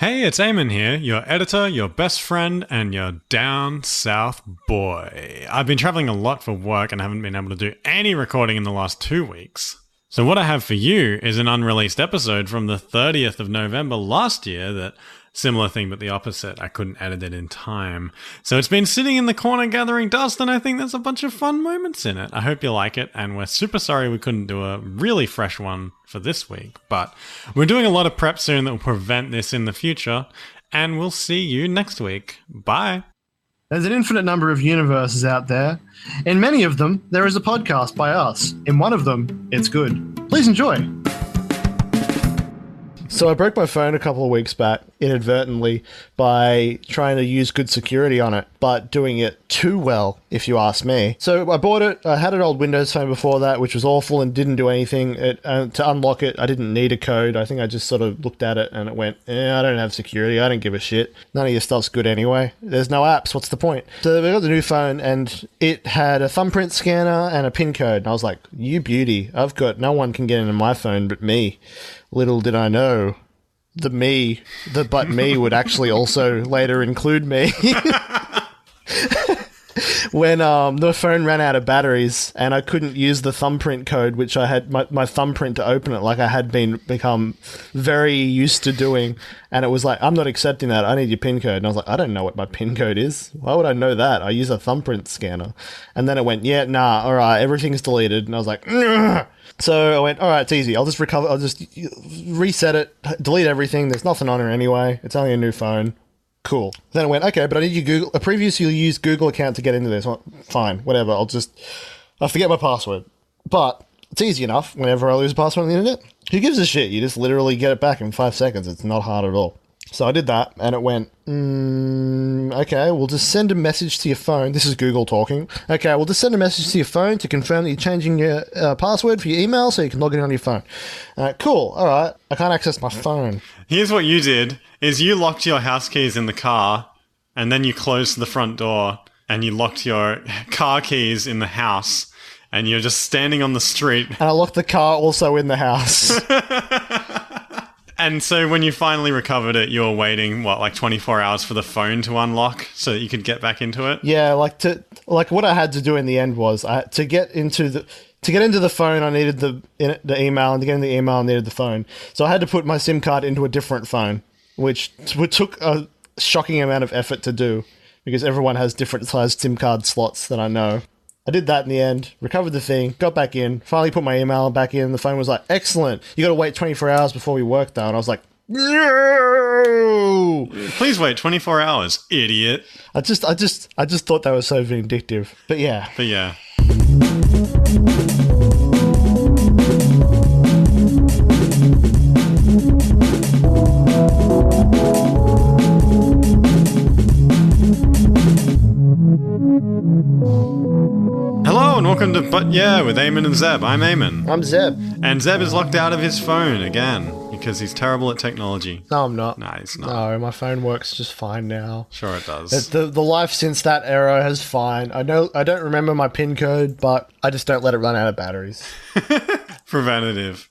Hey, it's Aemyn here, your editor, your best friend, and your down south boy. I've been traveling a lot for work and haven't been able to do any recording in the last 2 weeks. So what I have for you is an unreleased episode from the 30th of November last year that, similar thing but the opposite, I couldn't edit it in time. So it's been sitting in the corner gathering dust and I think there's a bunch of fun moments in it. I hope you like it, and we're super sorry we couldn't do a really fresh one for this week, but we're doing a lot of prep soon that will prevent this in the future, and we'll see you next week. Bye. There's an infinite number of universes out there. In many of them, there is a podcast by us. In one of them, it's good. Please enjoy. So I broke my phone a couple of weeks back inadvertently by trying to use good security on it, but doing it too well, if you ask me. So I bought it. I had an old Windows phone before that, which was awful and didn't do anything. To unlock it, I didn't need a code. I think I just sort of looked at it and it went, I don't have security. I don't give a shit. None of your stuff's good anyway. There's no apps. What's the point? So we got the new phone and it had a thumbprint scanner and a PIN code. And I was like, you beauty. No one can get into my phone but me. Little did I know, the but me would actually also later include me. When the phone ran out of batteries and I couldn't use the thumbprint code, which I had my thumbprint to open it like I had become very used to doing, and it was like, I'm not accepting that, I need your PIN code. And I was like, I don't know what my PIN code is. Why would I know that? I use a thumbprint scanner. And then it went, yeah, nah, all right, everything's deleted. And I was like, ugh. So I went, all right, it's easy. I'll just reset it, delete everything. There's nothing on it anyway. It's only a new phone. Cool. Then I went, okay, but I need a previously used Google account to get into this. Well, fine, whatever. I'll forget my password. But it's easy enough whenever I lose a password on the internet. Who gives a shit? You just literally get it back in 5 seconds. It's not hard at all. So I did that, and it went, okay, we'll just send a message to your phone. This is Google talking. Okay, we'll just send a message to your phone to confirm that you're changing your password for your email so you can log in on your phone. Cool, all right. I can't access my phone. Here's what you did, is you locked your house keys in the car, and then you closed the front door, and you locked your car keys in the house, and you're just standing on the street. And I locked the car also in the house. And so when you finally recovered it, you were waiting, like 24 hours for the phone to unlock so that you could get back into it? Yeah, what I had to do in the end was to get into the phone, I needed the email, and to get in the email, I needed the phone. So I had to put my SIM card into a different phone, which took a shocking amount of effort to do because everyone has different sized SIM card slots that I know. I did that in the end, recovered the thing, got back in, finally put my email back in. The phone was like, excellent. You got to wait 24 hours before we work though. And I was like, no! Please wait 24 hours, idiot. I just thought that was so vindictive. But yeah. Hello and welcome to But Yeah with Aemyn and Zeb. I'm Aemyn. I'm Zeb. And Zeb is locked out of his phone again because he's terrible at technology. No, I'm not. No, he's not. No, my phone works just fine now. Sure it does. The life since that era has fine. I don't remember my PIN code, but I just don't let it run out of batteries. Preventative.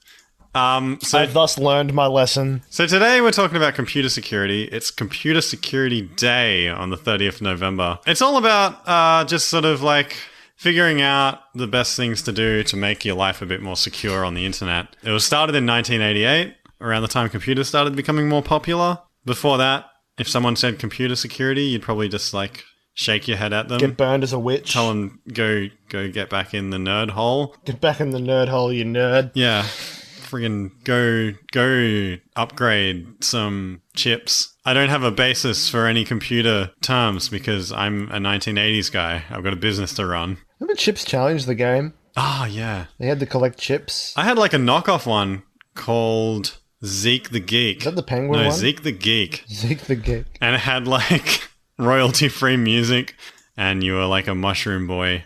I've thus learned my lesson. So today we're talking about computer security. It's Computer Security Day on the 30th of November. It's all about just sort of like figuring out the best things to do to make your life a bit more secure on the internet. It was started in 1988, around the time computers started becoming more popular. Before that, if someone said computer security, you'd probably just like shake your head at them. Get burned as a witch. Tell them, go get back in the nerd hole. Get back in the nerd hole, you nerd. Yeah. Friggin' go upgrade some chips. I don't have a basis for any computer terms because I'm a 1980s guy. I've got a business to run. Remember Chips challenged the game? Ah, yeah. They had to collect chips. I had like a knockoff one called Zeke the Geek. Is that the penguin one? No, Zeke the Geek. Zeke the Geek. And it had like royalty-free music and you were like a mushroom boy.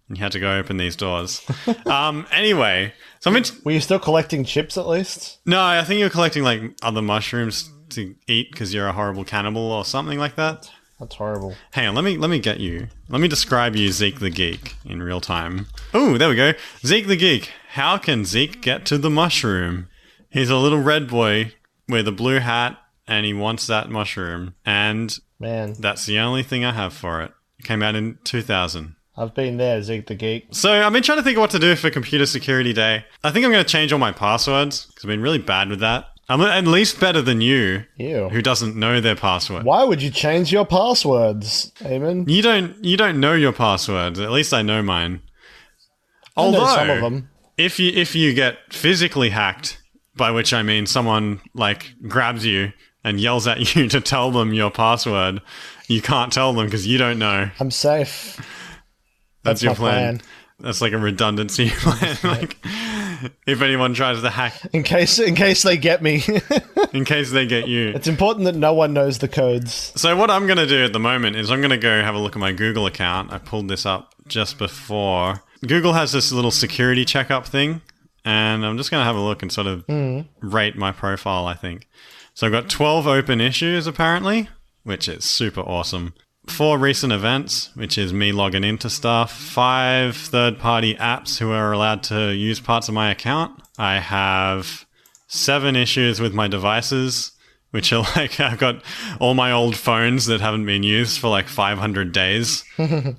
You had to go open these doors. Anyway, so were you still collecting chips at least? No, I think you're collecting like other mushrooms to eat because you're a horrible cannibal or something like that. That's horrible. Hang on, let me get you. Let me describe you Zeke the Geek in real time. Oh, there we go. Zeke the Geek. How can Zeke get to the mushroom? He's a little red boy with a blue hat and he wants that mushroom. And Man, that's the only thing I have for it. It came out in 2000. I've been there, Zeke the Geek. So I've been trying to think of what to do for Computer Security Day. I think I'm going to change all my passwords because I've been really bad with that. I'm at least better than you, Ew. who doesn't know their password. Why would you change your passwords, Aemyn? You don't know your passwords. At least I know mine. I know Although, some of them. if you get physically hacked, by which I mean someone like grabs you and yells at you to tell them your password, you can't tell them because you don't know. I'm safe. That's your my plan. That's like a redundancy plan. Like, if anyone tries to hack, In case they get me. in case they get you. It's important that no one knows the codes. So what I'm going to do at the moment is I'm going to go have a look at my Google account. I pulled this up just before. Google has this little security checkup thing, and I'm just going to have a look and sort of rate my profile, I think. So I've got 12 open issues, apparently, which is super awesome. 4 recent events, which is me logging into stuff. 5 third-party apps who are allowed to use parts of my account. I have 7 issues with my devices, which are like, I've got all my old phones that haven't been used for like 500 days.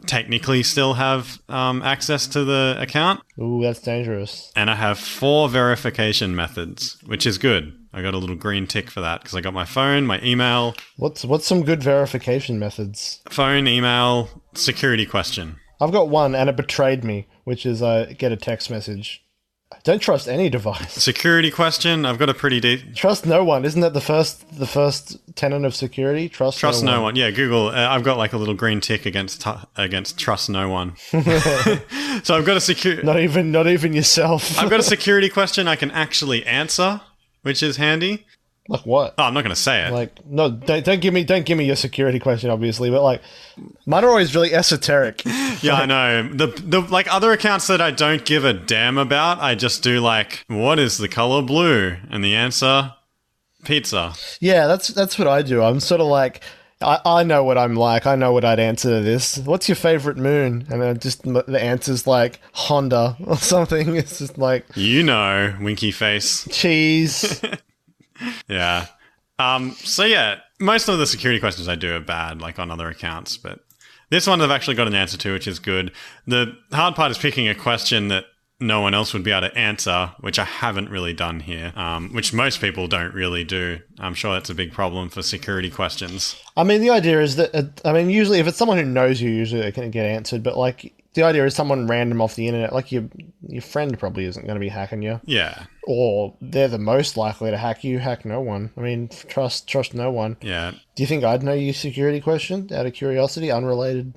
Technically still have access to the account. Ooh, that's dangerous. And I have 4 verification methods, which is good. I got a little green tick for that because I got my phone, my email. What's some good verification methods? Phone, email, security question. I've got one, and it betrayed me, which is I get a text message. Don't trust any device. Security question, I've got a pretty deep... Trust no one. Isn't that the first tenet of security? Trust no one. Yeah, Google. I've got like a little green tick against trust no one. So I've got a security... Not even yourself. I've got a security question I can actually answer, which is handy. Like what? Oh, I'm not going to say it. Like, no, don't give me your security question, obviously, but like, mine are always really esoteric. Yeah, I know. The like other accounts that I don't give a damn about, I just do like, what is the color blue? And the answer, pizza. Yeah, that's what I do. I'm sort of like, I know what I'm like. I know what I'd answer to this. What's your favorite moon? And then just the answer's like Honda or something. It's just like, you know, winky face. Cheese. Yeah. So yeah, most of the security questions I do are bad, like on other accounts, but this one I've actually got an answer to, which is good. The hard part is picking a question that no one else would be able to answer, which I haven't really done here, which most people don't really do. I'm sure that's a big problem for security questions. I mean, the idea is that, usually if it's someone who knows you, usually they can get answered, but like, the idea is someone random off the internet, like your friend probably isn't going to be hacking you. Yeah. Or they're the most likely to hack you. Hack no one. I mean, trust no one. Yeah. Do you think I'd know your security question out of curiosity, unrelated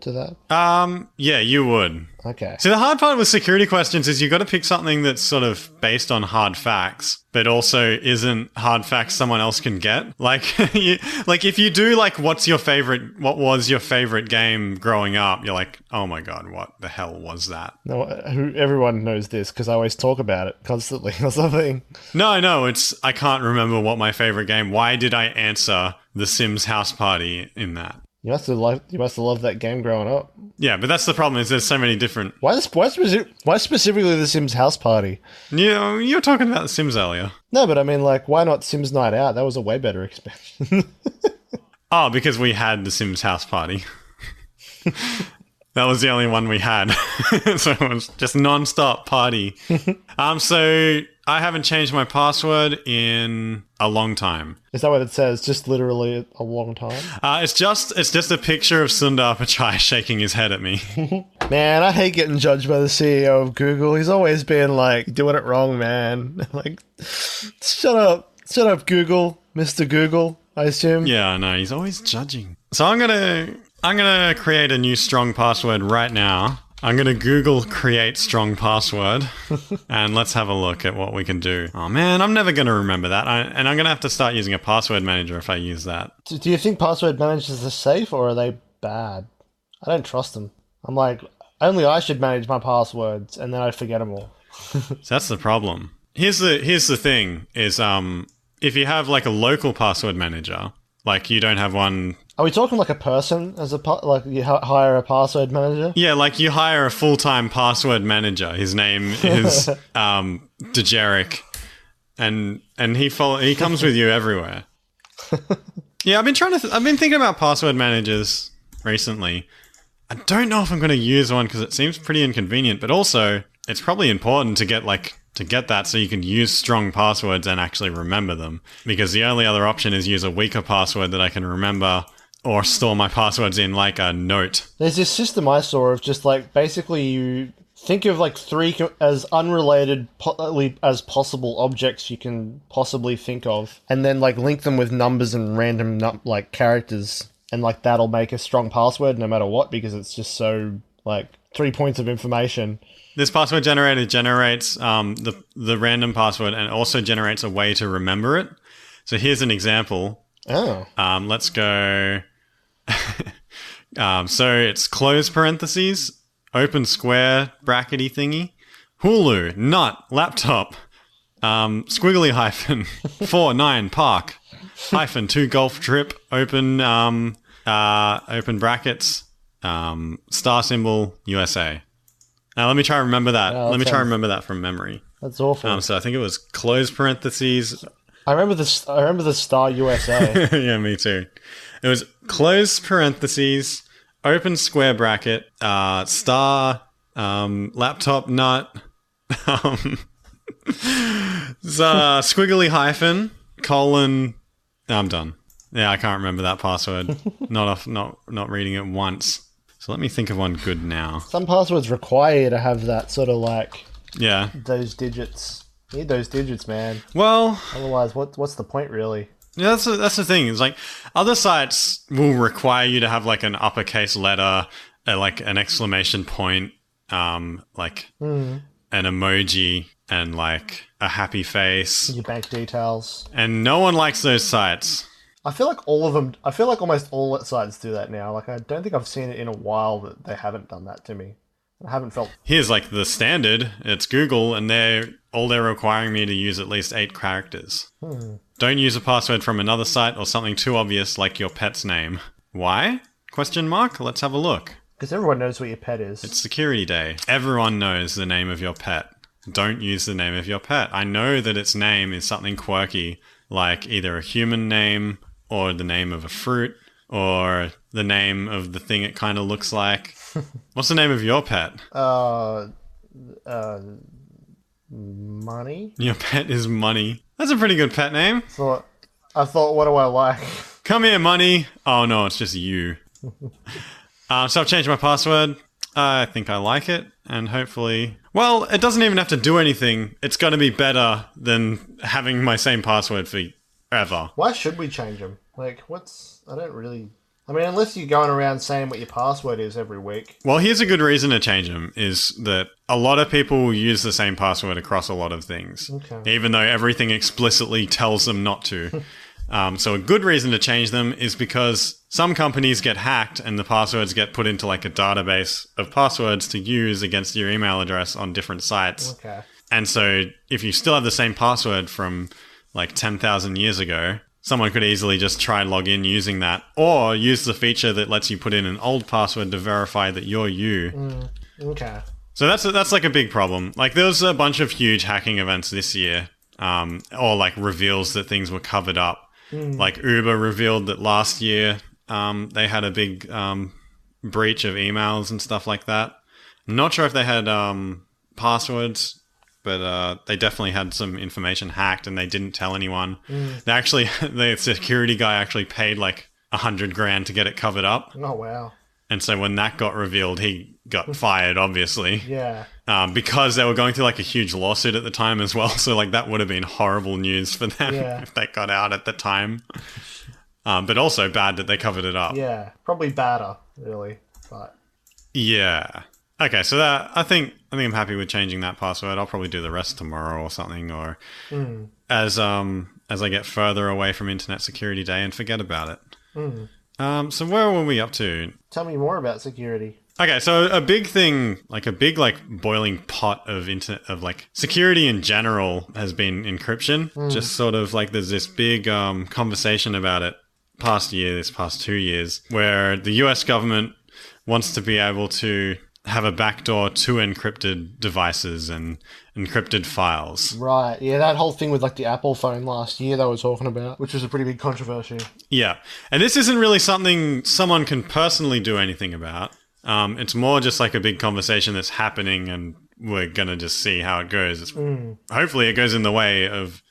to that? Yeah, you would. Okay. See, the hard part with security questions is you've got to pick something that's sort of based on hard facts, but also isn't hard facts someone else can get. Like, like if you do like, what was your favorite game growing up? You're like, oh my God, what the hell was that? No, everyone knows this because I always talk about it constantly or something. No, I can't remember what my favorite game. Why did I answer The Sims House Party in that? You must have loved that game growing up. Yeah, but that's the problem is there's so many different... Why specifically The Sims House Party? You were talking about The Sims earlier. No, but I mean, like, why not Sims Night Out? That was a way better expansion. Oh, because we had The Sims House Party. That was the only one we had. So it was just non-stop party. So I haven't changed my password in a long time. Is that what it says? Just literally a long time? It's just a picture of Sundar Pichai shaking his head at me. Man, I hate getting judged by the CEO of Google. He's always been like, doing it wrong, man. Like, shut up, Google, Mr. Google, I assume. Yeah, I know. He's always judging. So I'm gonna create a new strong password right now. I'm gonna Google create strong password, and let's have a look at what we can do. Oh man, I'm never gonna remember that, and I'm gonna have to start using a password manager if I use that. Do you think password managers are safe or are they bad? I don't trust them. I'm like, only I should manage my passwords, and then I forget them all. So that's the problem. Here's the thing: is if you have like a local password manager, like you don't have one. Are we talking like a person like you hire a password manager? Yeah, like you hire a full-time password manager. His name is Dejeric, and he comes with you everywhere. Yeah, I've been thinking about password managers recently. I don't know if I'm going to use one because it seems pretty inconvenient, but also it's probably important to get that so you can use strong passwords and actually remember them. Because the only other option is use a weaker password that I can remember or store my passwords in like a note. There's this system I saw of just like basically you think of like three as unrelated as possible objects you can possibly think of, and then like link them with numbers and random like characters, and like that'll make a strong password no matter what, because it's just so like 3 points of information. This password generator generates the random password and also generates a way to remember it. So here's an example. Oh. Let's go. So it's close parentheses, open square brackety thingy, Hulu, nut, laptop, squiggly hyphen, 4-9 park, hyphen 2 golf trip, open brackets, star symbol, USA. Now let me try to remember that. Oh, let me try to remember that from memory. That's awful. So I think it was close parentheses. I remember the star USA. Yeah, me too. It was close parentheses, open square bracket, star, laptop nut, squiggly hyphen, colon. I'm done. Yeah, I can't remember that password. not reading it once. So let me think of one good now. Some passwords require you to have that sort of like those digits. You need those digits, man. Well, otherwise, what's the point really? Yeah, that's the thing. It's like other sites will require you to have like an uppercase letter, like an exclamation point, like an emoji, and like a happy face. Your bank details. And no one likes those sites. I feel like almost all sites do that now. Like I don't think I've seen it in a while that they haven't done that to me. I haven't felt. Here's like the standard. It's Google, and they're requiring me to use at least 8 characters. Don't use a password from another site or something too obvious like your pet's name. Why? Question mark? Let's have a look. Because everyone knows what your pet is. It's Security Day. Everyone knows the name of your pet. Don't use the name of your pet. I know that its name is something quirky, like either a human name or the name of a fruit or the name of the thing it kind of looks like. What's the name of your pet? Money? Your pet is Money. That's a pretty good pet name. I thought, what do I like? Come here, Money. Oh no, it's just you. So I've changed my password. I think I like it, and hopefully... Well, it doesn't even have to do anything. It's going to be better than having my same password forever. Why should we change them? Like, I don't really... I mean, unless you're going around saying what your password is every week. Well, here's a good reason to change them, is that a lot of people will use the same password across a lot of things. Okay. Even though everything explicitly tells them not to. So a good reason to change them is because some companies get hacked and the passwords get put into like a database of passwords to use against your email address on different sites. Okay. And so if you still have the same password from like 10,000 years ago, someone could easily just try and log in using that, or use the feature that lets you put in an old password to verify that you're you. Okay. So that's like a big problem. Like there was a bunch of huge hacking events this year, or like reveals that things were covered up. Like Uber revealed that last year they had a big breach of emails and stuff like that. I'm not sure if they had passwords, but they definitely had some information hacked and they didn't tell anyone. The security guy actually paid like $100,000 to get it covered up. Oh, wow. And so when that got revealed, he got fired, obviously. Yeah. Because they were going through like a huge lawsuit at the time as well. So like that would have been horrible news for them if they got out at the time. But also bad that they covered it up. Yeah. Probably badder, really. But yeah. Okay, so that I think I'm happy with changing that password. I'll probably do the rest tomorrow or something, or as I get further away from Internet Security Day and forget about it. So where were we up to? Tell me more about security. Okay, so a big thing, like a big boiling pot of security in general has been encryption. Just sort of like there's this big conversation about it this past 2 years, where the US government wants to be able to have a backdoor to encrypted devices and encrypted files. Right. Yeah, that whole thing with like the Apple phone last year they were talking about, which was a pretty big controversy. Yeah. And this isn't really something someone can personally do anything about. It's more just like a big conversation that's happening, and we're going to just see how it goes. Hopefully it goes in the way of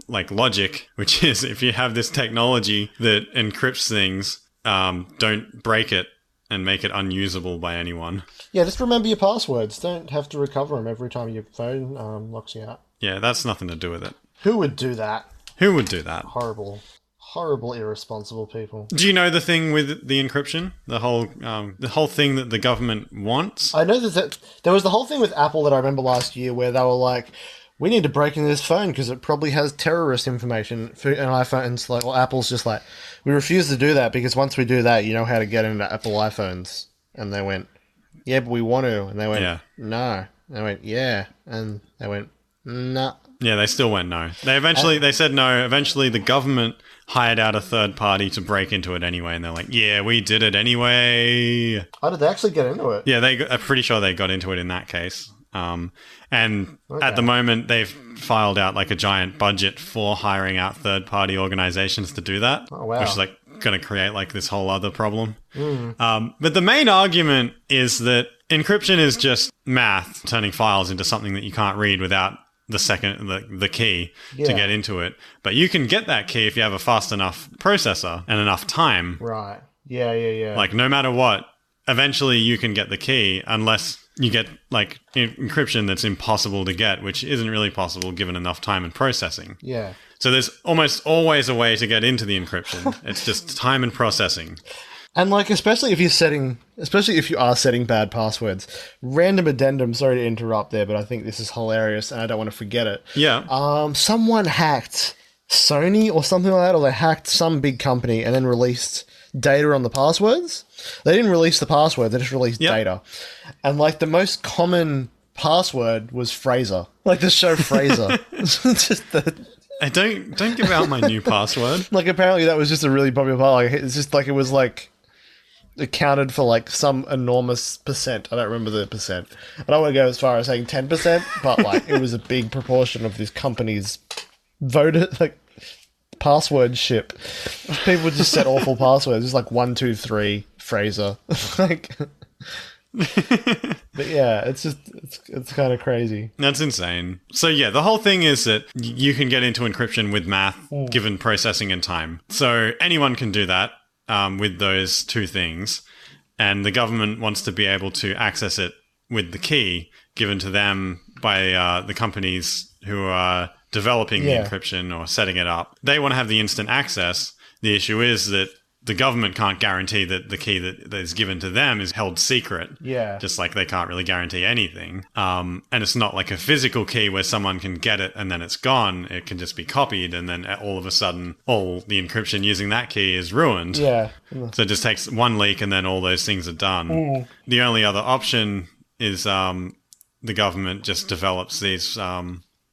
like logic, which is if you have this technology that encrypts things, don't break it and make it unusable by anyone. Yeah, just remember your passwords. Don't have to recover them every time your phone locks you out. Yeah, that's nothing to do with it. Who would do that? Who would do that? Horrible, irresponsible people. Do you know the thing with the encryption? The whole thing that the government wants? I know that there was the whole thing with Apple that I remember last year where they were like, we need to break into this phone because it probably has terrorist information for an iPhone. And it's like, well, Apple's just like, we refuse to do that because once we do that, you know how to get into Apple iPhones. And they went, yeah, but we want to. And they went, no. And they went, yeah. And they went, no. Yeah, they still went no. They said no. Eventually, the government hired out a third party to break into it anyway, and they're like, yeah, we did it anyway. How did they actually get into it? Yeah, I'm pretty sure they got into it in that case. And at the moment, they've filed out like a giant budget for hiring out third-party organizations to do that. Oh, wow. Which is like going to create like this whole other problem. But the main argument is that encryption is just math, turning files into something that you can't read without the key to get into it. But you can get that key if you have a fast enough processor and enough time. Right. Yeah. Like no matter what, eventually you can get the key unless you get like encryption that's impossible to get, which isn't really possible given enough time and processing. Yeah. So there's almost always a way to get into the encryption. It's just time and processing. And like, especially if you are setting bad passwords, random addendum, sorry to interrupt there, but I think this is hilarious and I don't want to forget it. Yeah. Someone hacked Sony or something like that, or they hacked some big company and then released data on the passwords. They didn't release the password, they just released data. And like the most common password was Fraser. Like the show Fraser. Just don't give out my new password. Like apparently that was just a really popular part. Like it's just like it was like accounted for like some enormous percent. I don't remember the percent. I don't want to go as far as saying 10%, but like it was a big proportion of this company's voter like password ship. People just set awful passwords. It's like 123 Fraser. Like but yeah, it's kind of crazy. That's insane. So yeah, the whole thing is that you can get into encryption with math given processing and time. So anyone can do that with those two things. And the government wants to be able to access it with the key given to them by the companies who are developing the encryption or setting it up. They want to have the instant access. The issue is that the government can't guarantee that the key that is given to them is held secret. Yeah. Just like they can't really guarantee anything. And it's not like a physical key where someone can get it and then it's gone. It can just be copied and then all of a sudden all the encryption using that key is ruined. Yeah. So it just takes one leak and then all those things are done. The only other option is the government just develops these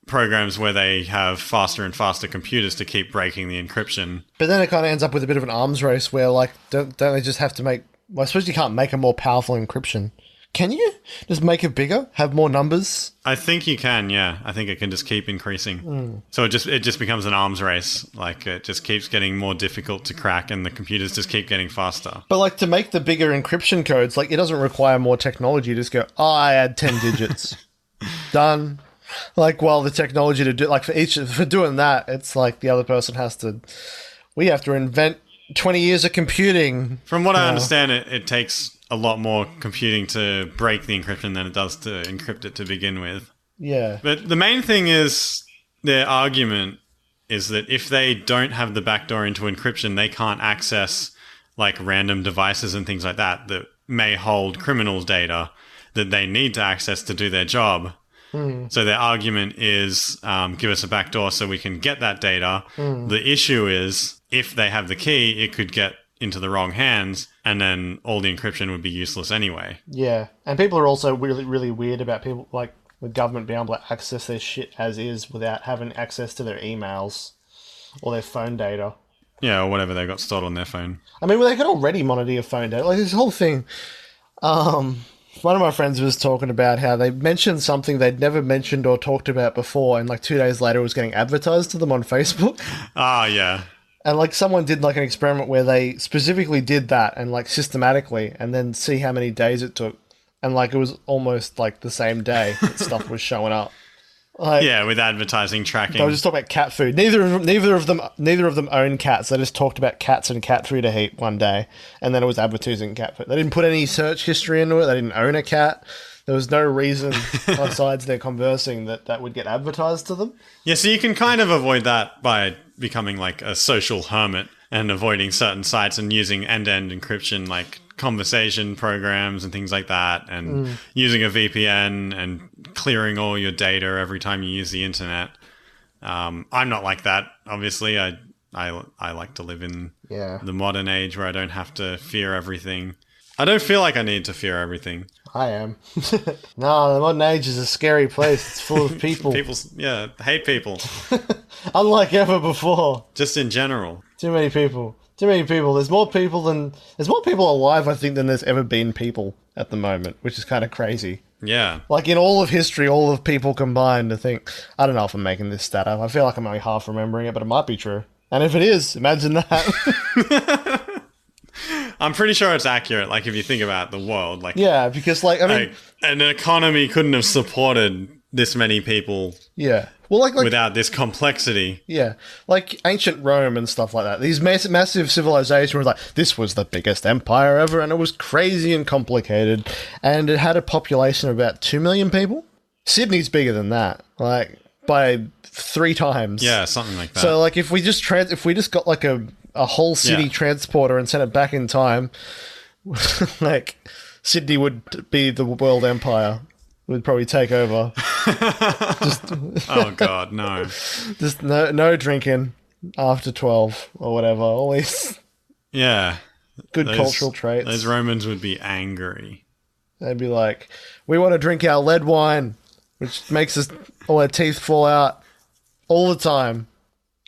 programs where they have faster and faster computers to keep breaking the encryption. But then it kind of ends up with a bit of an arms race where, like, don't they just have to make... Well, I suppose you can't make a more powerful encryption. Can you? Just make it bigger? Have more numbers? I think you can, yeah. I think it can just keep increasing. So it just becomes an arms race. Like, it just keeps getting more difficult to crack and the computers just keep getting faster. But, like, to make the bigger encryption codes, like, it doesn't require more technology. You just go, I add 10 digits. Done. Like, well, the technology to do, like, for doing that, it's like the other person we have to invent 20 years of computing. From what I understand, it takes a lot more computing to break the encryption than it does to encrypt it to begin with. Yeah. But the main thing is, their argument is that if they don't have the backdoor into encryption, they can't access, like, random devices and things like that may hold criminals' data that they need to access to do their job. So their argument is, give us a backdoor so we can get that data. The issue is, if they have the key, it could get into the wrong hands, and then all the encryption would be useless anyway. Yeah, and people are also really, really weird about people, like, the government being able to access their shit as is without having access to their emails or their phone data. Yeah, or whatever they've got stored on their phone. I mean, well, they could already monitor your phone data. Like, this whole thing... One of my friends was talking about how they mentioned something they'd never mentioned or talked about before, and like 2 days later it was getting advertised to them on Facebook. Ah, yeah. And like someone did like an experiment where they specifically did that and like systematically, and then see how many days it took. And like it was almost like the same day that stuff was showing up. Like, Yeah, with advertising tracking. I was just talking about cat food. Neither of them own cats. They just talked about cats and cat food to heat one day, and then it was advertising cat food. They didn't put any search history into it. They didn't own a cat. There was no reason, besides their conversing, that would get advertised to them. Yeah, so you can kind of avoid that by becoming like a social hermit and avoiding certain sites and using end-to-end encryption like conversation programs and things like that, and using a VPN and clearing all your data every time you use the internet. I'm not like that, obviously. I like to live in the modern age where I don't have to fear everything. I don't feel like I need to fear everything. I am. No, the modern age is a scary place. It's full of people. People, yeah, hate people. Unlike ever before. Just in general. Too many people. Too many people. There's more people alive, I think, than there's ever been people at the moment, which is kind of crazy. Yeah. Like in all of history, all of people combined, I think. I don't know if I'm making this stat up. I feel like I'm only half remembering it, but it might be true. And if it is, imagine that. I'm pretty sure it's accurate, like, if you think about the world. Like, Yeah, because, like, I mean... an economy couldn't have supported this many people Yeah. Well, like without this complexity. Yeah. Like ancient Rome and stuff like that. These massive civilizations were like, this was the biggest empire ever, and it was crazy and complicated, and it had a population of about 2 million people. Sydney's bigger than that, like, by 3 times. Yeah, something like that. So, like, if we just got, like, a whole city transporter and sent it back in time, like, Sydney would be the world empire. Would probably take over. Oh, God, no. Just no drinking after 12 or whatever. Always Yeah. good cultural traits. Those Romans would be angry. They'd be like, we want to drink our lead wine, which makes us all our teeth fall out all the time.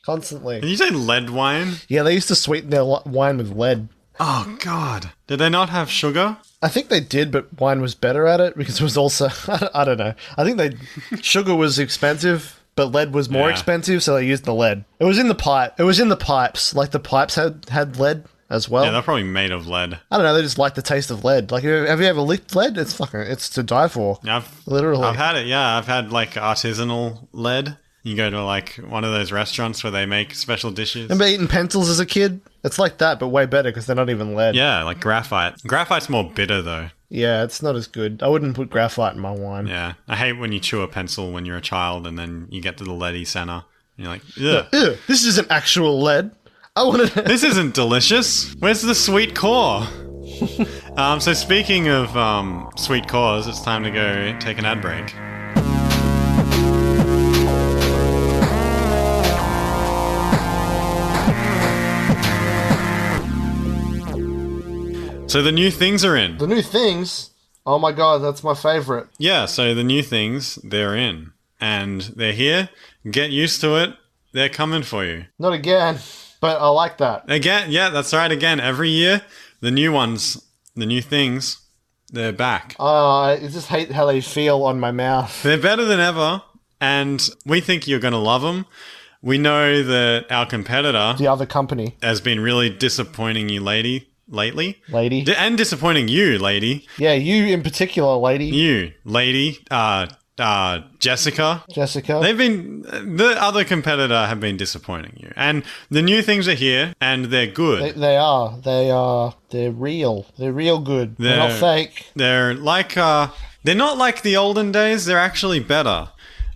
Constantly. Did you say lead wine? Yeah, they used to sweeten their wine with lead. Oh, God. Did they not have sugar? I think they did, but wine was better at it because it was also... I don't know. I think sugar was expensive, but lead was more expensive, so they used the lead. It was in the pipe. It was in the pipes. Like, the pipes had lead as well. Yeah, they're probably made of lead. I don't know. They just like the taste of lead. Like, have you ever licked lead? It's to die for. Yeah, Literally. I've had it, yeah. I've had, like, artisanal lead. You go to, like, one of those restaurants where they make special dishes. Remember eating pencils as a kid? It's like that, but way better because they're not even lead. Yeah, like graphite. Graphite's more bitter, though. Yeah, it's not as good. I wouldn't put graphite in my wine. Yeah. I hate when you chew a pencil when you're a child and then you get to the leady center. And you're like, ugh. Ew, this isn't actual lead. I want to... This isn't delicious. Where's the sweet core? So speaking of sweet cores, it's time to go take an ad break. So the new things are in. The new things? Oh my god, that's my favourite. Yeah, so the new things, they're in. And they're here. Get used to it. They're coming for you. Not again, but I like that. Again, yeah, that's right. Again, every year, the new ones, the new things, they're back. I just hate how they feel on my mouth. They're better than ever, and we think you're going to love them. We know that our competitor, The other company. has been really disappointing you lately. And disappointing you, lady. Yeah, you in particular, lady. You, lady. Jessica. Jessica. The other competitor have been disappointing you. And the new things are here, and they're good. They are. They're real. They're real good. They're not fake. They're like, they're not like the olden days. They're actually better.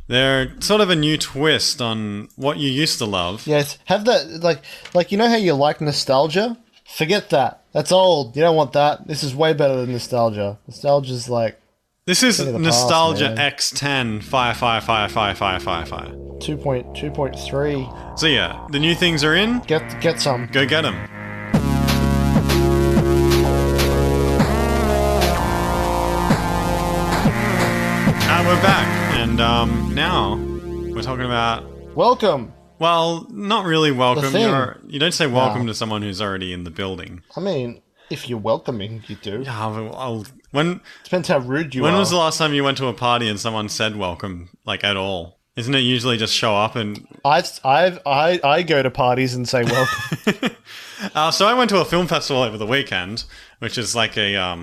They're sort of a new twist on what you used to love. Yes. Have that, like, you know how you like nostalgia? Forget that. That's old. You don't want that. This is way better than nostalgia. Nostalgia's like... This is nostalgia past, X10 fire. 2.3. So yeah, the new things are in. Get some. Go get them. We're back, and now we're talking about... Welcome. Well, not really welcome. The thing. You don't say welcome to someone who's already in the building. I mean, If you're welcoming, you do. Yeah, when Depends how rude you are. when was the last time you went to a party and someone said welcome, like at all? Isn't it usually just show up and? I go to parties and say welcome. So I went to a film festival over the weekend, which is like a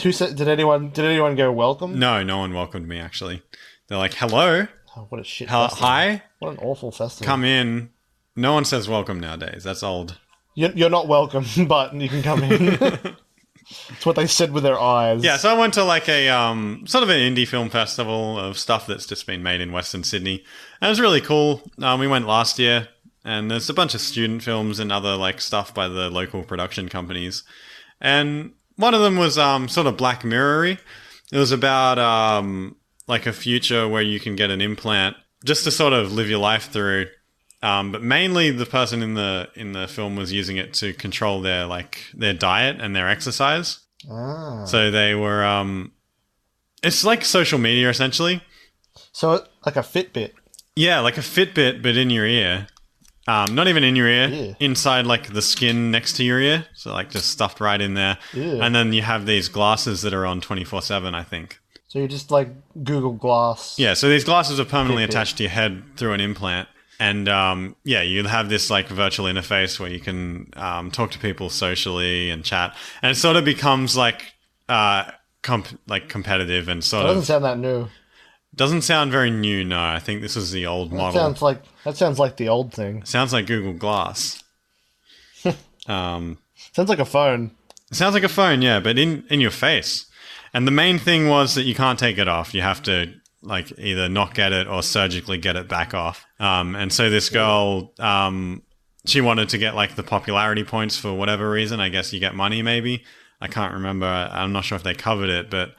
Who said? Did anyone go welcome? No, no one welcomed me actually. They're like, "Hello, Oh, what a shit. Festival. hi, What an awful festival. come in." No one says welcome nowadays. That's old. You're not welcome, but you can come in. It's what they said with their eyes. Yeah, so I went to like a sort of an indie film festival of stuff that's just been made in Western Sydney. And it was really cool. We went last year, and there's a bunch of student films and other like stuff by the local production companies. And one of them was sort of Black Mirror-y. It was about like a future where you can get an implant just to sort of live your life through. But mainly the person in the film was using it to control their diet and their exercise. Ah. So they were it's like social media essentially. So like a Fitbit. Yeah, like a Fitbit but in your ear. Not even in your ear, Yeah. inside like the skin next to your ear. So like just stuffed right in there. Yeah. And then you have these glasses that are on 24/7, I think. So you just like Google Glass. Yeah, so these glasses are permanently Fitbit. attached to your head through an implant. And yeah, you have this like virtual interface where you can talk to people socially and chat, and it sort of becomes like competitive and sort That doesn't of sound that new. doesn't sound very new. No, I think this is the old That model. sounds like the old thing. Sounds like Google Glass. Sounds like a phone. It sounds like a phone, yeah, but in your face. And the main thing was that you can't take it off. You have to like either not get it or surgically get it back off. And so this girl, she wanted to get like the popularity points for whatever reason. I guess you get money maybe. I can't remember. I'm not sure if they covered it, but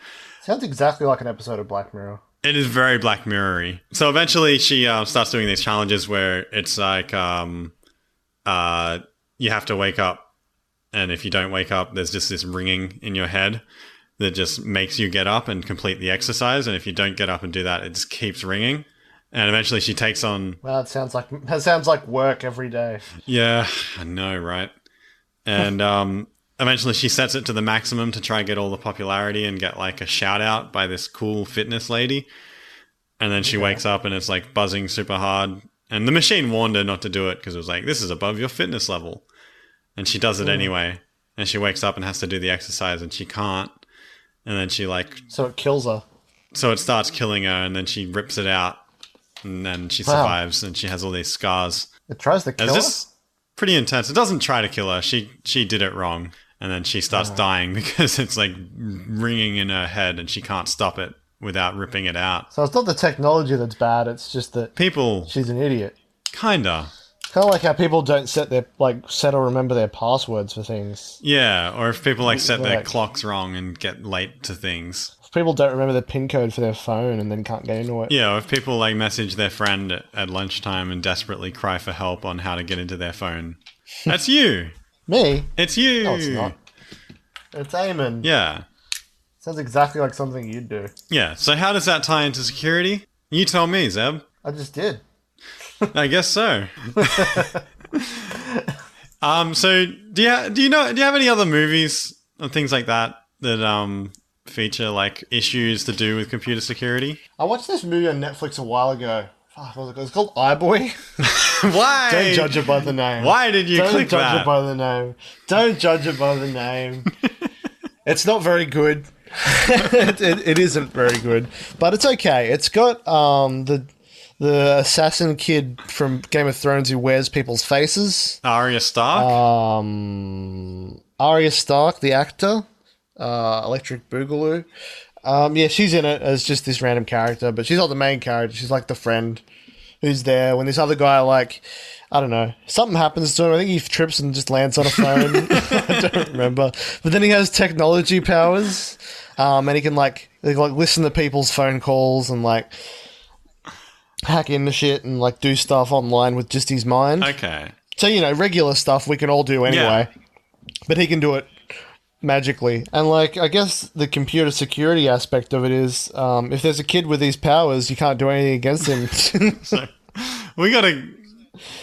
Sounds exactly like an episode of Black Mirror. it is very Black Mirror-y. So eventually she starts doing these challenges where it's like you have to wake up, and if you don't wake up, there's just this ringing in your head that just makes you get up and complete the exercise. And if you don't get up and do that, it just keeps ringing. And eventually she takes on... Well, that sounds like work every day. Yeah, I know, right? And eventually she sets it to the maximum to try and get all the popularity and get like a shout out by this cool fitness lady. And then she wakes up and it's like buzzing super hard. And the machine warned her not to do it because it was like, this is above your fitness level. And she does it anyway. And she wakes up and has to do the exercise and she can't. And then she like... So it kills her. So it starts killing her and then she rips it out. And then she survives and she has all these scars. It tries to kill It's her? just pretty intense. It doesn't try to kill her. She did it wrong. And then she starts dying because it's like ringing in her head and she can't stop it without ripping it out. So it's not the technology that's bad, it's just that People, she's an idiot. kinda. Kind of like how people don't set or remember their passwords for things. Yeah, or if people like set their Like- clocks wrong and get late to things. If people don't remember the PIN code for their phone and then can't get into it. Yeah, or if people like message their friend at lunchtime and desperately cry for help on how to get into their phone. That's you. Me? It's you. No, it's not. It's Aemyn. Yeah. Sounds exactly like something you'd do. Yeah. So how does that tie into security? You tell me, Zeb. I just did. I guess so. So do you have any other movies and things like that feature like issues to do with computer security? I watched this movie on Netflix a while ago. Fuck, what was it called? It's called iBoy. Why? Don't judge it by the name. Why did you click Don't judge that? it by the name. Don't judge it by the name. It's not very good. it isn't very good, but it's okay. It's got the assassin kid from Game of Thrones who wears people's faces. Arya Stark? Arya Stark, the actor, Electric Boogaloo. Yeah, she's in it as just this random character, but she's not the main character. She's like the friend who's there when this other guy, like, I don't know, something happens to him. I think he trips and just lands on a phone. I don't remember. But then he has technology powers, and he can like listen to people's phone calls and like hack into shit and like do stuff online with just his mind. Okay. So, you know, regular stuff we can all do anyway. Yeah. But he can do it magically. And like, I guess the computer security aspect of it is, if there's a kid with these powers, you can't do anything against him. So we gotta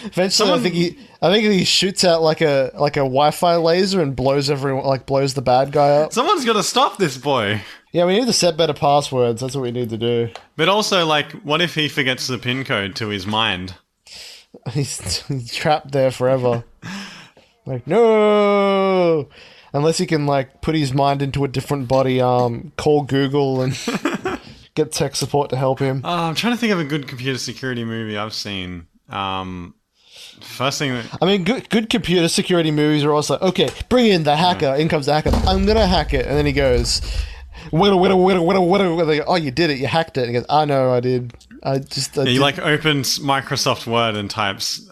Eventually, I think he shoots out like a Wi-Fi laser and blows everyone, like blows the bad guy up. Someone's got to stop this boy. Yeah, we need to set better passwords. That's what we need to do. But also, like, what if he forgets the pin code to his mind? He's trapped there forever. Like, no! Unless he can, like, put his mind into a different body, call Google and get tech support to help him. I'm trying to think of a good computer security movie I've seen. First thing that... I mean, good computer security movies are also, okay, bring in the hacker. In comes the hacker. I'm gonna hack it. And then he goes... What? Oh, you did it. You hacked it. And he goes, I know I did. He like opens Microsoft Word and types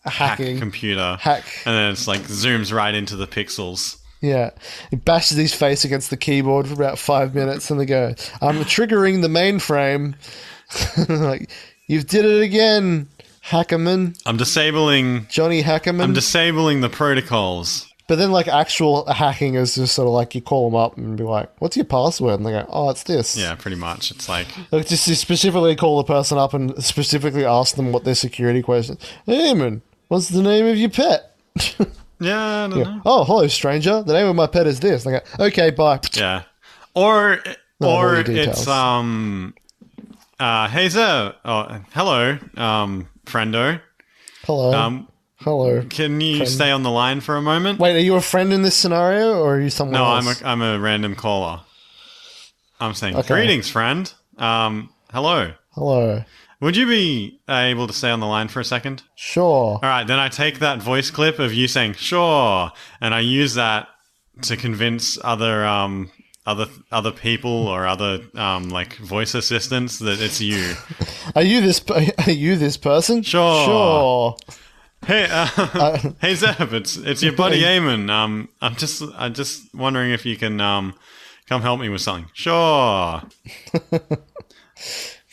hack computer. Hack. And then it's like zooms right into the pixels. Yeah. He bashes his face against the keyboard for about 5 minutes and they go, I'm triggering the mainframe. Like, you've did it again, Hackerman. I'm disabling... Johnny Hackerman. I'm disabling the protocols. But then, like, actual hacking is just sort of like you call them up and be like, what's your password? And they go, oh, it's this. Yeah, pretty much. It's like... Just you specifically call the person up and specifically ask them what their security question is. Hey, Aemyn, what's the name of your pet? Yeah, I don't know. Oh, hello, stranger. The name of my pet is this. And they go, okay, bye. Yeah. Or it's, hey, Zeb. Oh, hello, friendo. Hello. Hello. Can you stay on the line for a moment? Wait, are you a friend in this scenario, or are you someone else? No, I'm a random caller. I'm saying, Okay. Greetings, friend. Hello. Hello. Would you be able to stay on the line for a second? Sure. All right, then I take that voice clip of you saying, sure, and I use that to convince other people or other like voice assistants that it's you. Are you this person? Sure. Sure. Hey, hey Zeb, it's your buddy Aemyn. I'm just wondering if you can come help me with something. Sure.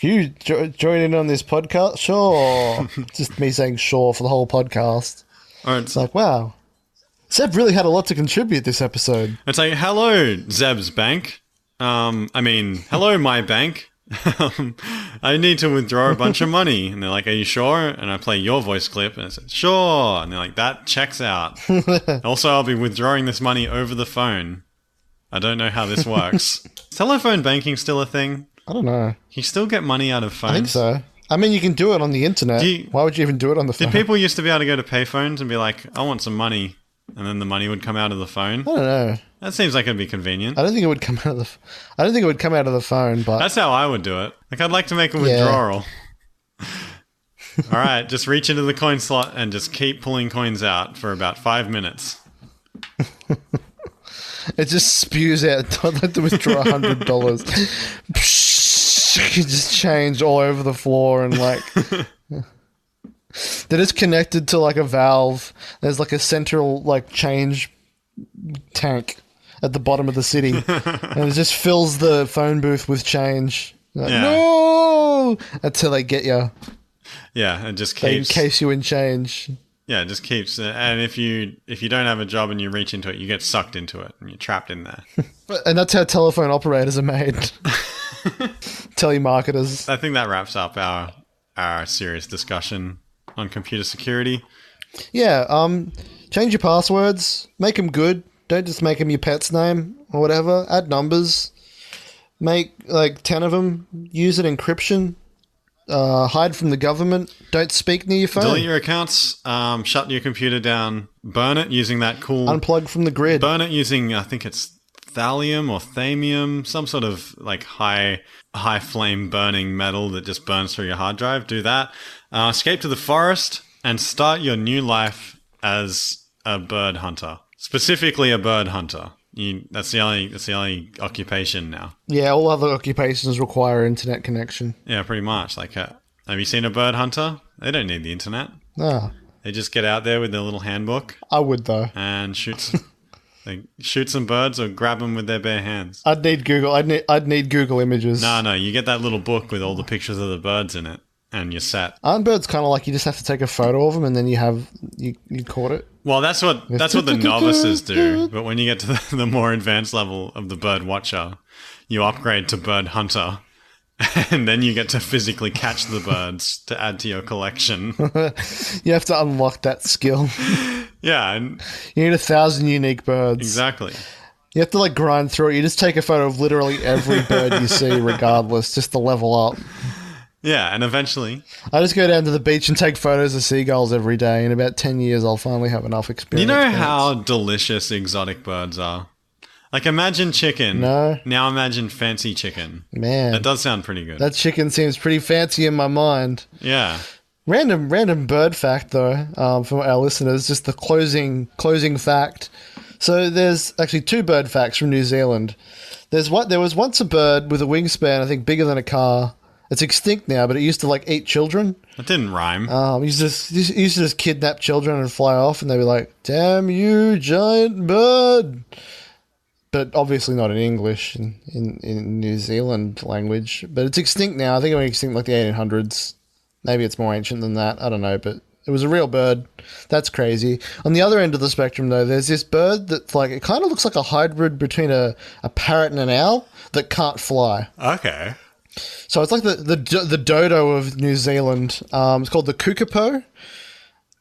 Can you join in on this podcast? Sure. Just me saying sure for the whole podcast. Or It's like, wow. Zeb really had a lot to contribute this episode. it's like, hello, Zeb's bank. Hello, my bank. I need to withdraw a bunch of money. And they're like, are you sure? And I play your voice clip and I said, sure. And they're like, that checks out. Also, I'll be withdrawing this money over the phone. I don't know how this works. Is telephone banking still a thing? I don't know. You still get money out of phones? I think so. I mean, you can do it on the internet. Why would you even do it on the phone? Did people used to be able to go to payphones and be like, I want some money, and then the money would come out of the phone? I don't know. That seems like it'd be convenient. I don't think it would come out of the phone, but That's how I would do it. Like, I'd like to make a withdrawal. All right, just reach into the coin slot and just keep pulling coins out for about 5 minutes. it just spews out. I'd like to withdraw $100. You just change all over the floor and like that is connected to like a valve. There's like a central like change tank at the bottom of the city, and it just fills the phone booth with change. Like, Yeah. No, until they get you. Yeah, it just They keeps... encase you in change. Yeah, it just keeps... And if you don't have a job and you reach into it, you get sucked into it, and you're trapped in there. And that's how telephone operators are made. Telemarketers. I think that wraps up our serious discussion on computer security. Yeah, change your passwords. Make them good. Don't just make them your pet's name or whatever. Add numbers. Make like 10 of them. Use it encryption. Hide from the government. Don't speak near your phone. Delete your accounts. Shut your computer down. Burn it using that cool... Unplug from the grid. Burn it using, I think it's thallium or thamium, some sort of like high flame burning metal that just burns through your hard drive. Do that. Escape to the forest and start your new life as a bird hunter. Specifically a bird hunter. That's the only occupation now. Yeah, all other occupations require internet connection. Yeah, pretty much. Like, have you seen a bird hunter? They don't need the internet. Ah, They just get out there with their little handbook I would though. and they shoot some birds or grab them with their bare hands. I'd need Google. I'd need Google Images. No, you get that little book with all the pictures of the birds in it, and you're set. Aren't birds kind of like you just have to take a photo of them and then you caught it? Well, that's what the novices do. But when you get to the more advanced level of the bird watcher, you upgrade to bird hunter, And then you get to physically catch the birds to add to your collection. You have to unlock that skill. Yeah, and You need 1,000 unique birds. exactly. You have to like grind through it. You just take a photo of literally every bird you see, regardless, just to level up. Yeah, and eventually... I just go down to the beach and take photos of seagulls every day. In about 10 years, I'll finally have enough experience. You know points. how delicious exotic birds are? Like, imagine chicken. No. Now imagine fancy chicken. Man, That does sound pretty good. that chicken seems pretty fancy in my mind. Yeah. Random bird fact though, for our listeners, just the closing fact. So there's actually 2 bird facts from New Zealand. There was once a bird with a wingspan, I think, bigger than a car. It's extinct now, but it used to like eat children. That didn't rhyme. Used to just kidnap children and fly off, and they'd be like, "Damn you, giant bird!" But obviously not in English, in New Zealand language. But it's extinct now. I think it went extinct like the 1800s. Maybe it's more ancient than that. I don't know, but it was a real bird. That's crazy. On the other end of the spectrum, though, there's this bird that's like, it kind of looks like a hybrid between a parrot and an owl that can't fly. Okay. So it's like the dodo of New Zealand. It's called the kookapo.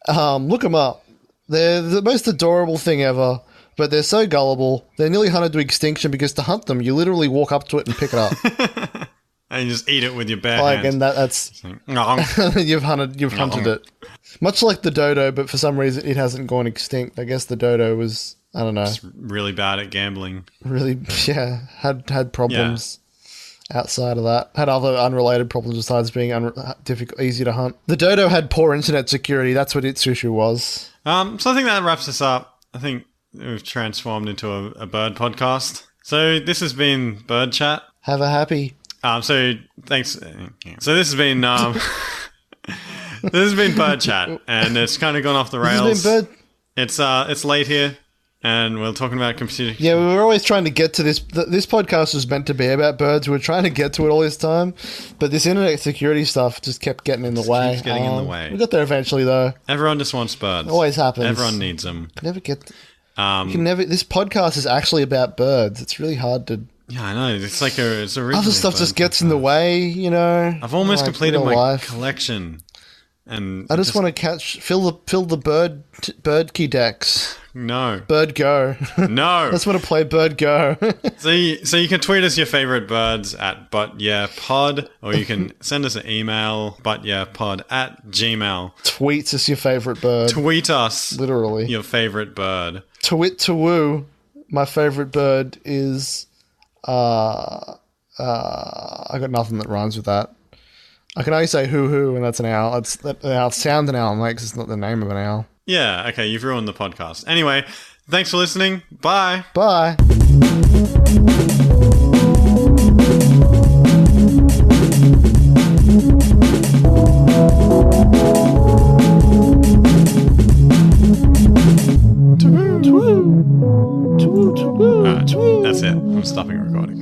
Look them up. They're the most adorable thing ever, but they're so gullible. They're nearly hunted to extinction because to hunt them, you literally walk up to it and pick it up. And you just eat it with your bare Like, hands. and that's you've hunted it. Much like the dodo, but for some reason it hasn't gone extinct. I guess the dodo was, I don't know, It's really bad at gambling. really had problems. Outside of that, had other unrelated problems besides being difficult, easy to hunt. The dodo had poor internet security. That's what its issue was. So I think that wraps us up. I think we've transformed into a bird podcast. So this has been Bird Chat. Have a happy. So thanks. So this has been this has been Bird Chat, and it's kind of gone off the rails. This has been bird. It's late here, and we're talking about computer. Yeah, we were always trying to get to this. This podcast was meant to be about birds. We were trying to get to it all this time, but this internet security stuff just kept getting in the way. keeps getting in the way. We got there eventually, though. Everyone just wants birds. Always happens. Everyone needs them. Never get. You can never. This podcast is actually about birds. It's really hard to. Yeah, I know. It's like it's a Other stuff just gets in the way, you know. I've almost Like completed real my life. collection, and I just want to fill the bird key decks. no, Bird Go. no. I just want to play Bird Go. So you can tweet us your favorite birds at butyeahpod, or you can send us an email butyeahpod@gmail. Tweets us your favorite bird. Tweet us Literally. your favorite bird. Twit to woo. My favorite bird is. I got nothing that rhymes with that. I can only say hoo, and that's an owl. It's that owl sound an owl makes. It's not the name of an owl. Yeah, okay, you've ruined the podcast. Anyway, thanks for listening. Bye. Bye. That's it. I'm stopping recording.